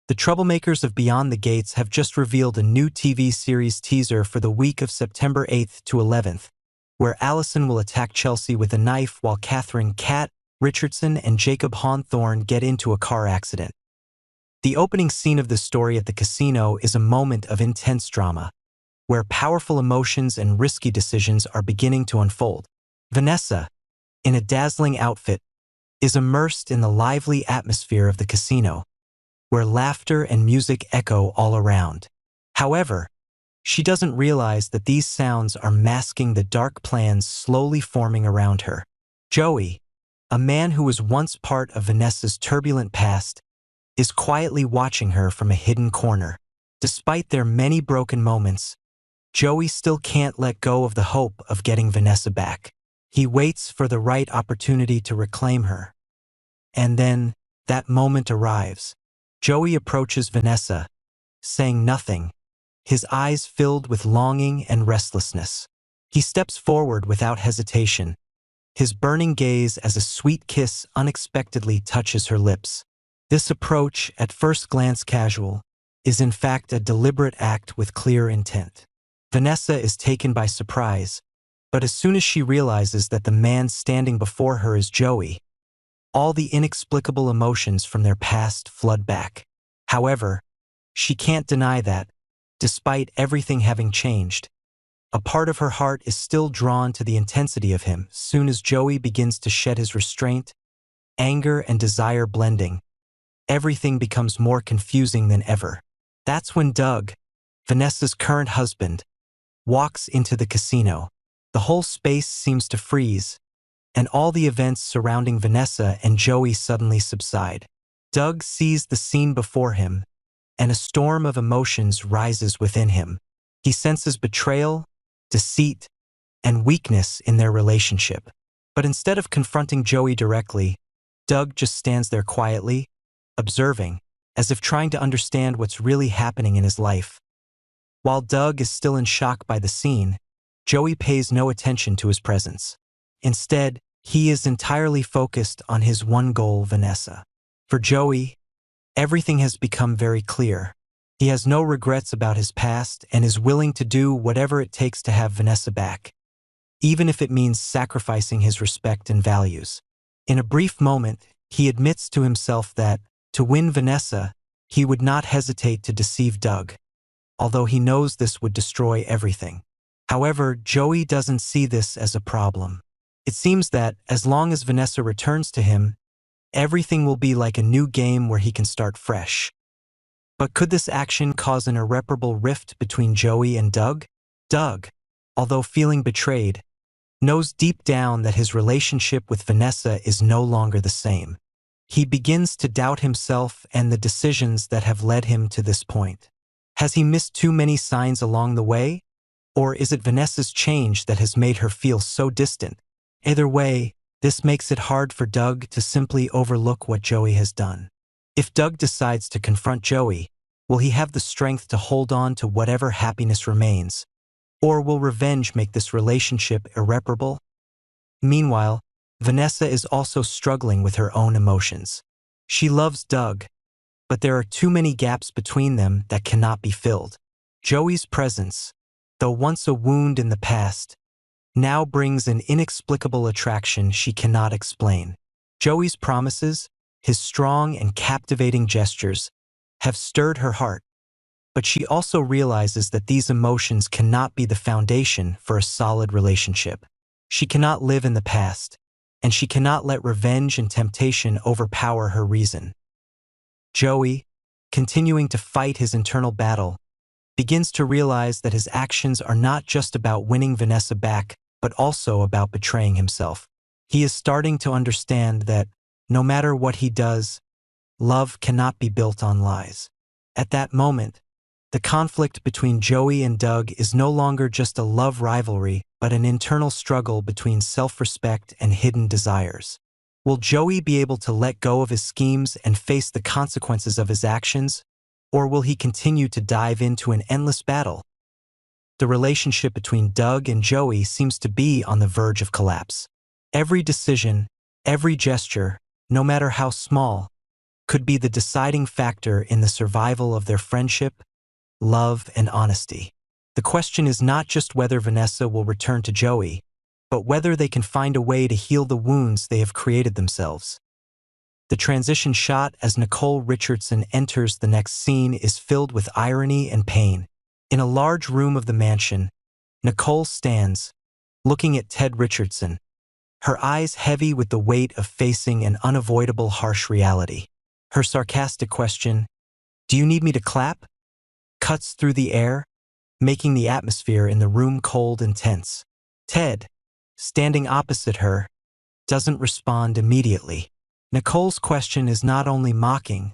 The troublemakers of Beyond the Gates have just revealed a new TV series teaser for the week of September 8th to 11th, where Allison will attack Chelsea with a knife while Catherine Kat, Richardson, and Jacob Hawthorne get into a car accident. The opening scene of the story at the casino is a moment of intense drama, where powerful emotions and risky decisions are beginning to unfold. Vanessa, in a dazzling outfit, is immersed in the lively atmosphere of the casino, where laughter and music echo all around. However, she doesn't realize that these sounds are masking the dark plans slowly forming around her. Joey, a man who was once part of Vanessa's turbulent past, is quietly watching her from a hidden corner. Despite their many broken moments, Joey still can't let go of the hope of getting Vanessa back. He waits for the right opportunity to reclaim her. And then, that moment arrives. Joey approaches Vanessa, saying nothing, his eyes filled with longing and restlessness. He steps forward without hesitation, his burning gaze as a sweet kiss unexpectedly touches her lips. This approach, at first glance casual, is in fact a deliberate act with clear intent. Vanessa is taken by surprise, but as soon as she realizes that the man standing before her is Joey, all the inexplicable emotions from their past flood back. However, she can't deny that, despite everything having changed, a part of her heart is still drawn to the intensity of him. Soon as Joey begins to shed his restraint, anger and desire blending, everything becomes more confusing than ever. That's when Doug, Vanessa's current husband, walks into the casino. The whole space seems to freeze, and all the events surrounding Vanessa and Joey suddenly subside. Doug sees the scene before him, and a storm of emotions rises within him. He senses betrayal, deceit, and weakness in their relationship. But instead of confronting Joey directly, Doug just stands there quietly, observing, as if trying to understand what's really happening in his life. While Doug is still in shock by the scene, Joey pays no attention to his presence. Instead, he is entirely focused on his one goal, Vanessa. For Joey, everything has become very clear. He has no regrets about his past and is willing to do whatever it takes to have Vanessa back, even if it means sacrificing his respect and values. In a brief moment, he admits to himself that, to win Vanessa, he would not hesitate to deceive Doug, although he knows this would destroy everything. However, Joey doesn't see this as a problem. It seems that, as long as Vanessa returns to him, everything will be like a new game where he can start fresh. But could this action cause an irreparable rift between Joey and Doug? Doug, although feeling betrayed, knows deep down that his relationship with Vanessa is no longer the same. He begins to doubt himself and the decisions that have led him to this point. Has he missed too many signs along the way? Or is it Vanessa's change that has made her feel so distant? Either way, this makes it hard for Doug to simply overlook what Joey has done. If Doug decides to confront Joey, will he have the strength to hold on to whatever happiness remains? Or will revenge make this relationship irreparable? Meanwhile, Vanessa is also struggling with her own emotions. She loves Doug, but there are too many gaps between them that cannot be filled. Joey's presence, though once a wound in the past, now brings an inexplicable attraction she cannot explain. Joey's promises, his strong and captivating gestures, have stirred her heart, but she also realizes that these emotions cannot be the foundation for a solid relationship. She cannot live in the past, and she cannot let revenge and temptation overpower her reason. Joey, continuing to fight his internal battle, begins to realize that his actions are not just about winning Vanessa back, but also about betraying himself. He is starting to understand that, no matter what he does, love cannot be built on lies. At that moment, the conflict between Joey and Doug is no longer just a love rivalry, but an internal struggle between self-respect and hidden desires. Will Joey be able to let go of his schemes and face the consequences of his actions, or will he continue to dive into an endless battle? The relationship between Doug and Joey seems to be on the verge of collapse. Every decision, every gesture, no matter how small, could be the deciding factor in the survival of their friendship, love, and honesty. The question is not just whether Vanessa will return to Joey, but whether they can find a way to heal the wounds they have created themselves. The transition shot as Nicole Richardson enters the next scene is filled with irony and pain. In a large room of the mansion, Nicole stands, looking at Ted Richardson, her eyes heavy with the weight of facing an unavoidable harsh reality. Her sarcastic question, "Do you need me to clap?" cuts through the air, making the atmosphere in the room cold and tense. Ted, standing opposite her, doesn't respond immediately. Nicole's question is not only mocking,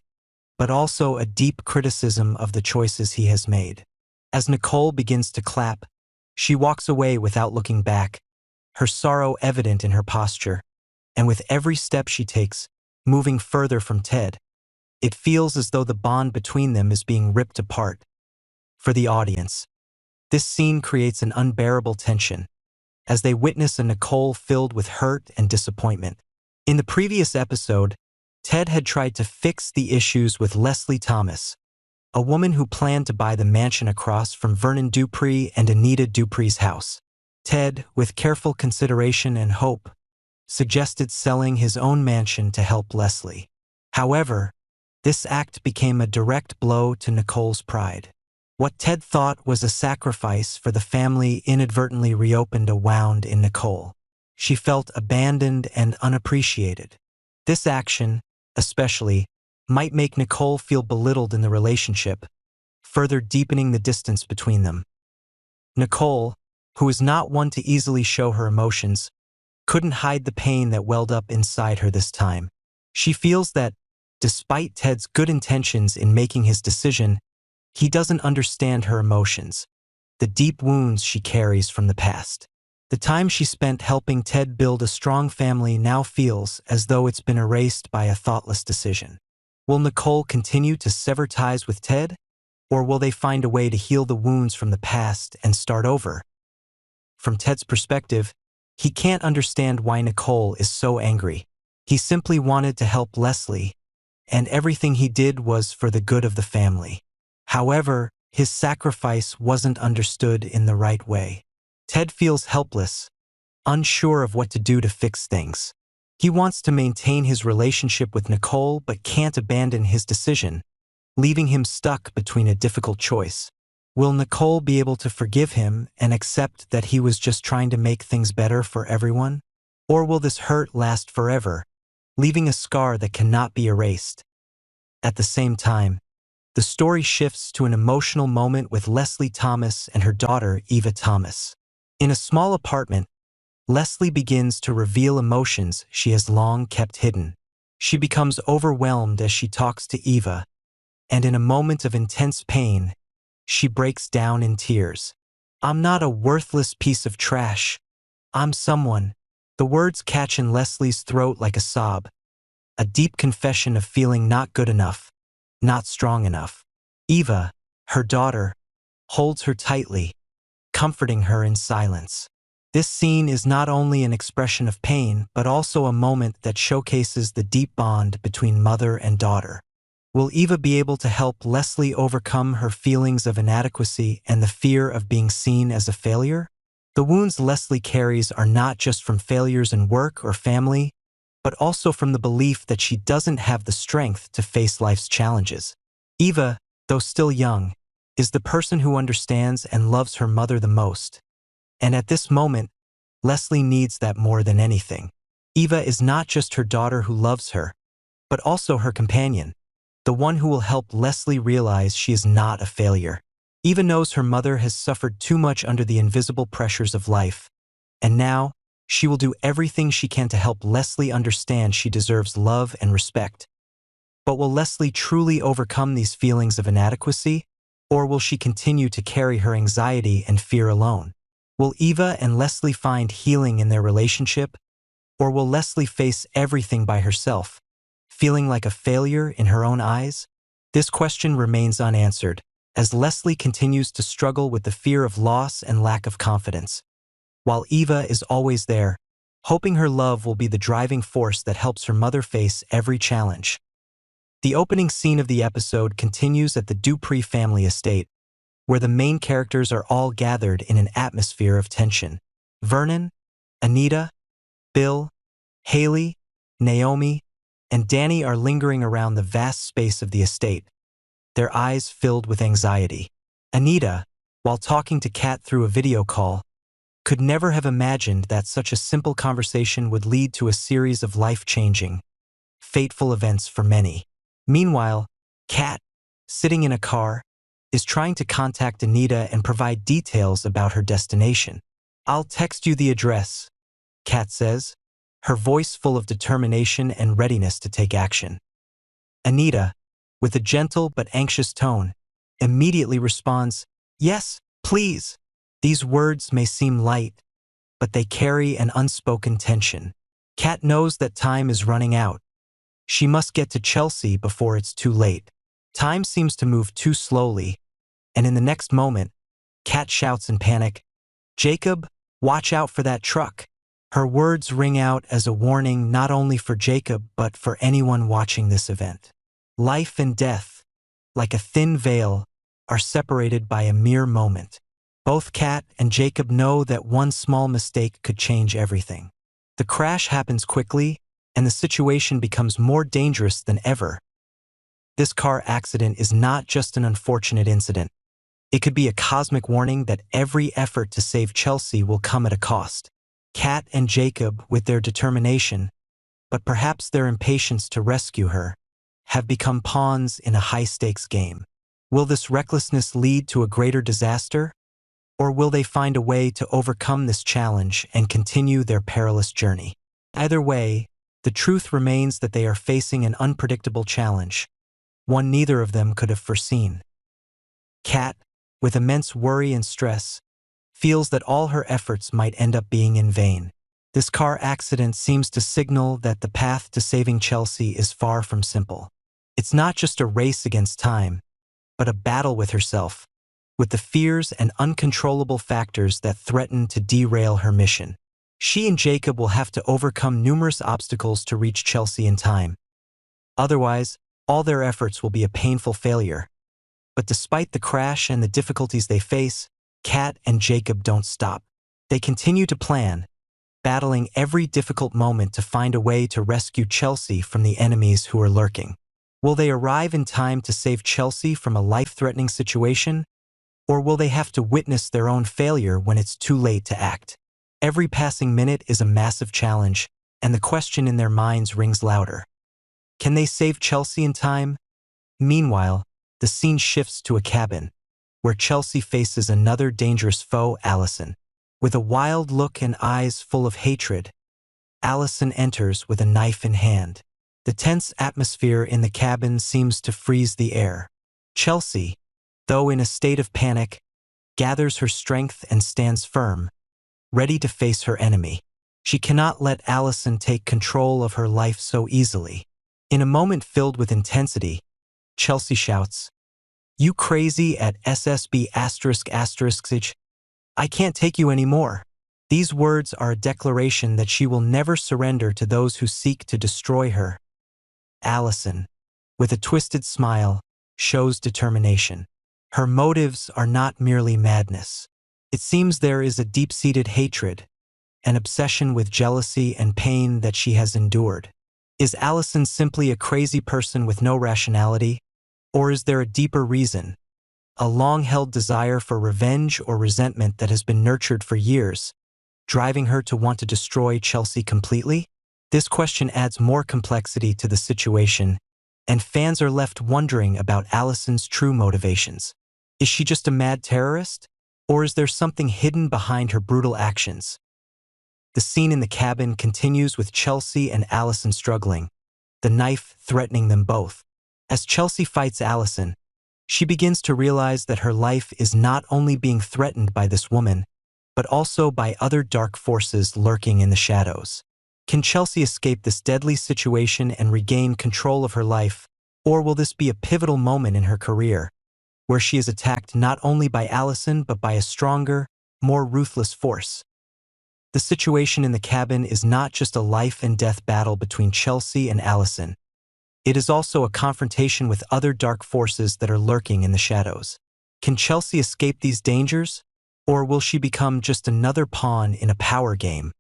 but also a deep criticism of the choices he has made. As Nicole begins to clap, she walks away without looking back, her sorrow evident in her posture, and with every step she takes, moving further from Ted, it feels as though the bond between them is being ripped apart. For the audience, this scene creates an unbearable tension, as they witness a Nicole filled with hurt and disappointment. In the previous episode, Ted had tried to fix the issues with Lesie Thomas, a woman who planned to buy the mansion across from Vernon Dupree and Anita Dupree's house. Ted, with careful consideration and hope, suggested selling his own mansion to help Lesie. However, this act became a direct blow to Nicole's pride. What Ted thought was a sacrifice for the family inadvertently reopened a wound in Nicole. She felt abandoned and unappreciated. This action, especially, might make Nicole feel belittled in the relationship, further deepening the distance between them. Nicole, who is not one to easily show her emotions, couldn't hide the pain that welled up inside her this time. She feels that, despite Ted's good intentions in making his decision, he doesn't understand her emotions, the deep wounds she carries from the past. The time she spent helping Ted build a strong family now feels as though it's been erased by a thoughtless decision. Will Nicole continue to sever ties with Ted, or will they find a way to heal the wounds from the past and start over? From Ted's perspective, he can't understand why Nicole is so angry. He simply wanted to help Lesie, and everything he did was for the good of the family. However, his sacrifice wasn't understood in the right way. Ted feels helpless, unsure of what to do to fix things. He wants to maintain his relationship with Nicole but can't abandon his decision, leaving him stuck between a difficult choice. Will Nicole be able to forgive him and accept that he was just trying to make things better for everyone? Or will this hurt last forever, leaving a scar that cannot be erased? At the same time, the story shifts to an emotional moment with Lesie Thomas and her daughter Eva Thomas. In a small apartment, Lesie begins to reveal emotions she has long kept hidden. She becomes overwhelmed as she talks to Eva, and in a moment of intense pain, she breaks down in tears. "I'm not a worthless piece of trash. I'm someone." The words catch in Leslie's throat like a sob, a deep confession of feeling not good enough, not strong enough. Eva, her daughter, holds her tightly, comforting her in silence. This scene is not only an expression of pain, but also a moment that showcases the deep bond between mother and daughter. Will Eva be able to help Lesie overcome her feelings of inadequacy and the fear of being seen as a failure? The wounds Lesie carries are not just from failures in work or family, but also from the belief that she doesn't have the strength to face life's challenges. Eva, though still young, is the person who understands and loves her mother the most. And at this moment, Lesie needs that more than anything. Eva is not just her daughter who loves her, but also her companion, the one who will help Lesie realize she is not a failure. Eva knows her mother has suffered too much under the invisible pressures of life, and now she will do everything she can to help Lesie understand she deserves love and respect. But will Lesie truly overcome these feelings of inadequacy, or will she continue to carry her anxiety and fear alone? Will Eva and Lesie find healing in their relationship, or will Lesie face everything by herself, feeling like a failure in her own eyes? This question remains unanswered, as Lesie continues to struggle with the fear of loss and lack of confidence, while Eva is always there, hoping her love will be the driving force that helps her mother face every challenge. The opening scene of the episode continues at the Dupree family estate, where the main characters are all gathered in an atmosphere of tension. Vernon, Anita, Bill, Haley, Naomi, and Danny are lingering around the vast space of the estate, their eyes filled with anxiety. Anita, while talking to Kat through a video call, could never have imagined that such a simple conversation would lead to a series of life-changing, fateful events for many. Meanwhile, Kat, sitting in a car, is trying to contact Anita and provide details about her destination. "I'll text you the address," Kat says, her voice full of determination and readiness to take action. Anita, with a gentle but anxious tone, immediately responds, "Yes, please." These words may seem light, but they carry an unspoken tension. Kat knows that time is running out. She must get to Chelsea before it's too late. Time seems to move too slowly, and in the next moment, Kat shouts in panic, "Jacob, watch out for that truck." Her words ring out as a warning not only for Jacob but for anyone watching this event. Life and death, like a thin veil, are separated by a mere moment. Both Kat and Jacob know that one small mistake could change everything. The crash happens quickly, and the situation becomes more dangerous than ever. This car accident is not just an unfortunate incident. It could be a cosmic warning that every effort to save Chelsea will come at a cost. Kat and Jacob, with their determination, but perhaps their impatience to rescue her, have become pawns in a high-stakes game. Will this recklessness lead to a greater disaster? Or will they find a way to overcome this challenge and continue their perilous journey? Either way, the truth remains that they are facing an unpredictable challenge, one neither of them could have foreseen. Kat, with immense worry and stress, feels that all her efforts might end up being in vain. This car accident seems to signal that the path to saving Chelsea is far from simple. It's not just a race against time, but a battle with herself, with the fears and uncontrollable factors that threaten to derail her mission. She and Jacob will have to overcome numerous obstacles to reach Chelsea in time. Otherwise, all their efforts will be a painful failure. But despite the crash and the difficulties they face, Kat and Jacob don't stop. They continue to plan, battling every difficult moment to find a way to rescue Chelsea from the enemies who are lurking. Will they arrive in time to save Chelsea from a life-threatening situation? Or will they have to witness their own failure when it's too late to act? Every passing minute is a massive challenge, and the question in their minds rings louder. Can they save Chelsea in time? Meanwhile, the scene shifts to a cabin, where Chelsea faces another dangerous foe, Allison. With a wild look and eyes full of hatred, Allison enters with a knife in hand. The tense atmosphere in the cabin seems to freeze the air. Chelsea, though in a state of panic, gathers her strength and stands firm, ready to face her enemy. She cannot let Allison take control of her life so easily. In a moment filled with intensity, Chelsea shouts, "You crazy at SSB ******. I can't take you anymore." These words are a declaration that she will never surrender to those who seek to destroy her. Allison, with a twisted smile, shows determination. Her motives are not merely madness. It seems there is a deep-seated hatred, an obsession with jealousy and pain that she has endured. Is Allison simply a crazy person with no rationality? Or is there a deeper reason, a long-held desire for revenge or resentment that has been nurtured for years, driving her to want to destroy Chelsea completely? This question adds more complexity to the situation, and fans are left wondering about Allison's true motivations. Is she just a mad terrorist? Or is there something hidden behind her brutal actions? The scene in the cabin continues with Chelsea and Allison struggling, the knife threatening them both. As Chelsea fights Allison, she begins to realize that her life is not only being threatened by this woman, but also by other dark forces lurking in the shadows. Can Chelsea escape this deadly situation and regain control of her life, or will this be a pivotal moment in her career, where she is attacked not only by Allison but by a stronger, more ruthless force? The situation in the cabin is not just a life-and-death battle between Chelsea and Allison. it is also a confrontation with other dark forces that are lurking in the shadows. Can Chelsea escape these dangers, or will she become just another pawn in a power game,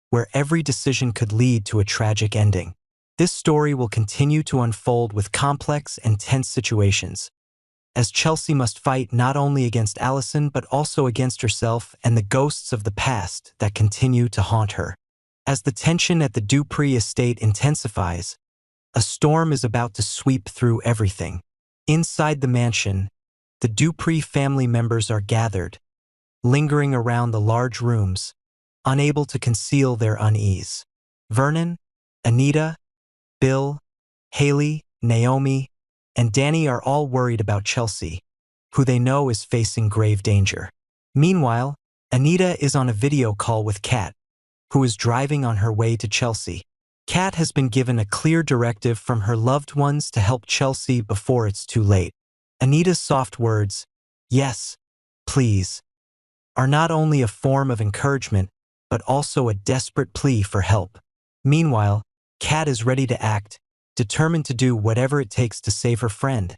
where every decision could lead to a tragic ending? This story will continue to unfold with complex and tense situations, as Chelsea must fight not only against Allison but also against herself and the ghosts of the past that continue to haunt her. As the tension at the Dupree estate intensifies, a storm is about to sweep through everything. Inside the mansion, the Dupree family members are gathered, lingering around the large rooms, unable to conceal their unease. Vernon, Anita, Bill, Haley, Naomi, and Danny are all worried about Chelsea, who they know is facing grave danger. Meanwhile, Anita is on a video call with Kat, who is driving on her way to Chelsea. Kat has been given a clear directive from her loved ones to help Chelsea before it's too late. Anita's soft words, "Yes, please," are not only a form of encouragement, but also a desperate plea for help. Meanwhile, Kat is ready to act, determined to do whatever it takes to save her friend.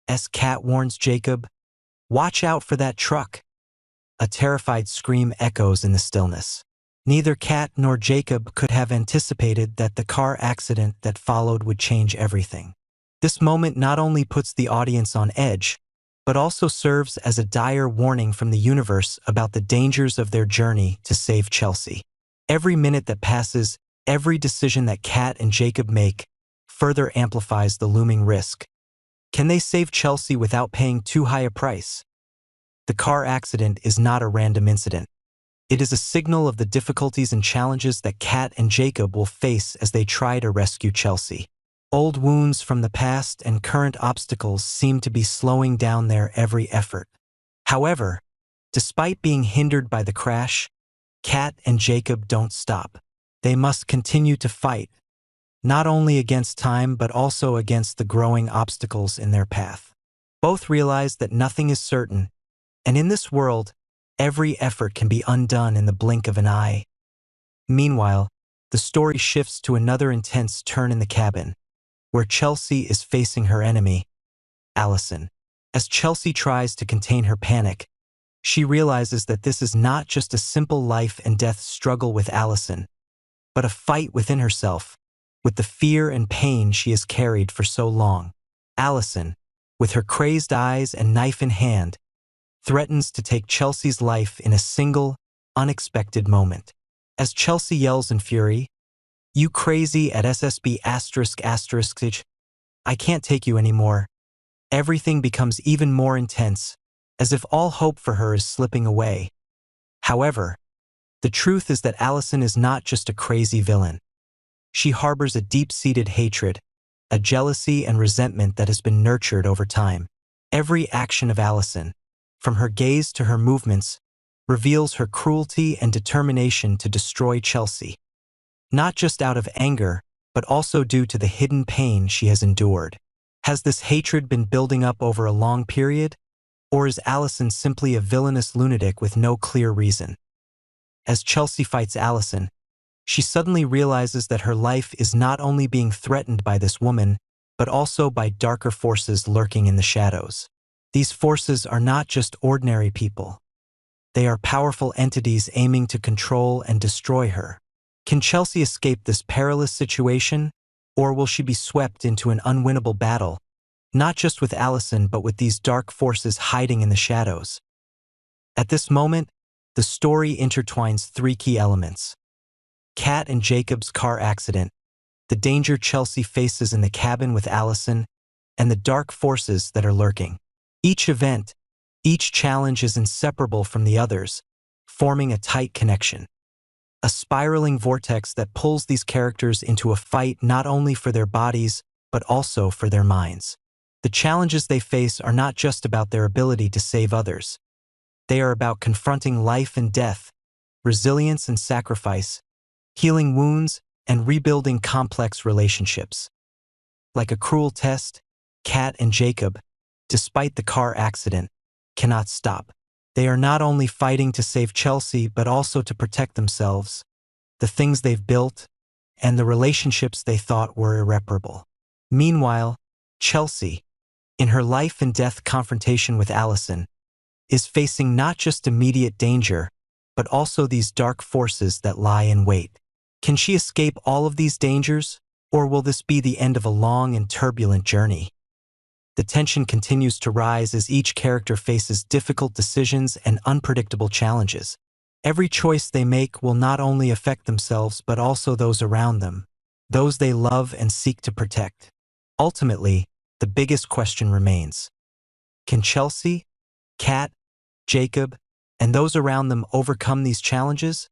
As Kat warns Jacob, "Watch out for that truck." A terrified scream echoes in the stillness. Neither Kat nor Jacob could have anticipated that the car accident that followed would change everything. This moment not only puts the audience on edge, but also serves as a dire warning from the universe about the dangers of their journey to save Chelsea. Every minute that passes, every decision that Kat and Jacob make, further amplifies the looming risk. Can they save Chelsea without paying too high a price? The car accident is not a random incident. It is a signal of the difficulties and challenges that Kat and Jacob will face as they try to rescue Chelsea. Old wounds from the past and current obstacles seem to be slowing down their every effort. However, despite being hindered by the crash, Kat and Jacob don't stop. They must continue to fight, not only against time but also against the growing obstacles in their path. Both realize that nothing is certain, and in this world, every effort can be undone in the blink of an eye. Meanwhile, the story shifts to another intense turn in the cabin, where Chelsea is facing her enemy, Allison. As Chelsea tries to contain her panic, she realizes that this is not just a simple life and death struggle with Allison, but a fight within herself, with the fear and pain she has carried for so long. Allison, with her crazed eyes and knife in hand, threatens to take Chelsea's life in a single, unexpected moment. As Chelsea yells in fury, "You crazy at SSB ****, I can't take you anymore," everything becomes even more intense, as if all hope for her is slipping away. However, the truth is that Allison is not just a crazy villain. She harbors a deep-seated hatred, a jealousy and resentment that has been nurtured over time. Every action of Allison, from her gaze to her movements, reveals her cruelty and determination to destroy Chelsea. Not just out of anger, but also due to the hidden pain she has endured. Has this hatred been building up over a long period, or is Allison simply a villainous lunatic with no clear reason? As Chelsea fights Allison, she suddenly realizes that her life is not only being threatened by this woman, but also by darker forces lurking in the shadows. These forces are not just ordinary people. They are powerful entities aiming to control and destroy her. Can Chelsea escape this perilous situation, or will she be swept into an unwinnable battle, not just with Allison but with these dark forces hiding in the shadows? At this moment, the story intertwines three key elements: Kat and Jacob's car accident, the danger Chelsea faces in the cabin with Allison, and the dark forces that are lurking. Each event, each challenge is inseparable from the others, forming a tight connection. A spiraling vortex that pulls these characters into a fight not only for their bodies, but also for their minds. The challenges they face are not just about their ability to save others. They are about confronting life and death, resilience and sacrifice, healing wounds, and rebuilding complex relationships. Like a cruel test, Kat and Jacob, despite the car accident, cannot stop. They are not only fighting to save Chelsea but also to protect themselves, the things they've built, and the relationships they thought were irreparable. Meanwhile, Chelsea, in her life and death confrontation with Allison, is facing not just immediate danger, but also these dark forces that lie in wait. Can she escape all of these dangers, or will this be the end of a long and turbulent journey? The tension continues to rise as each character faces difficult decisions and unpredictable challenges. Every choice they make will not only affect themselves but also those around them, those they love and seek to protect. Ultimately, the biggest question remains: can Chelsea, Kat, Jacob, and those around them overcome these challenges,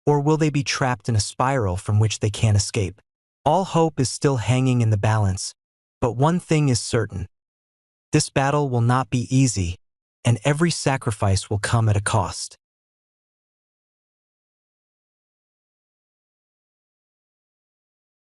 or will they be trapped in a spiral from which they can't escape? All hope is still hanging in the balance, but one thing is certain: this battle will not be easy, and every sacrifice will come at a cost.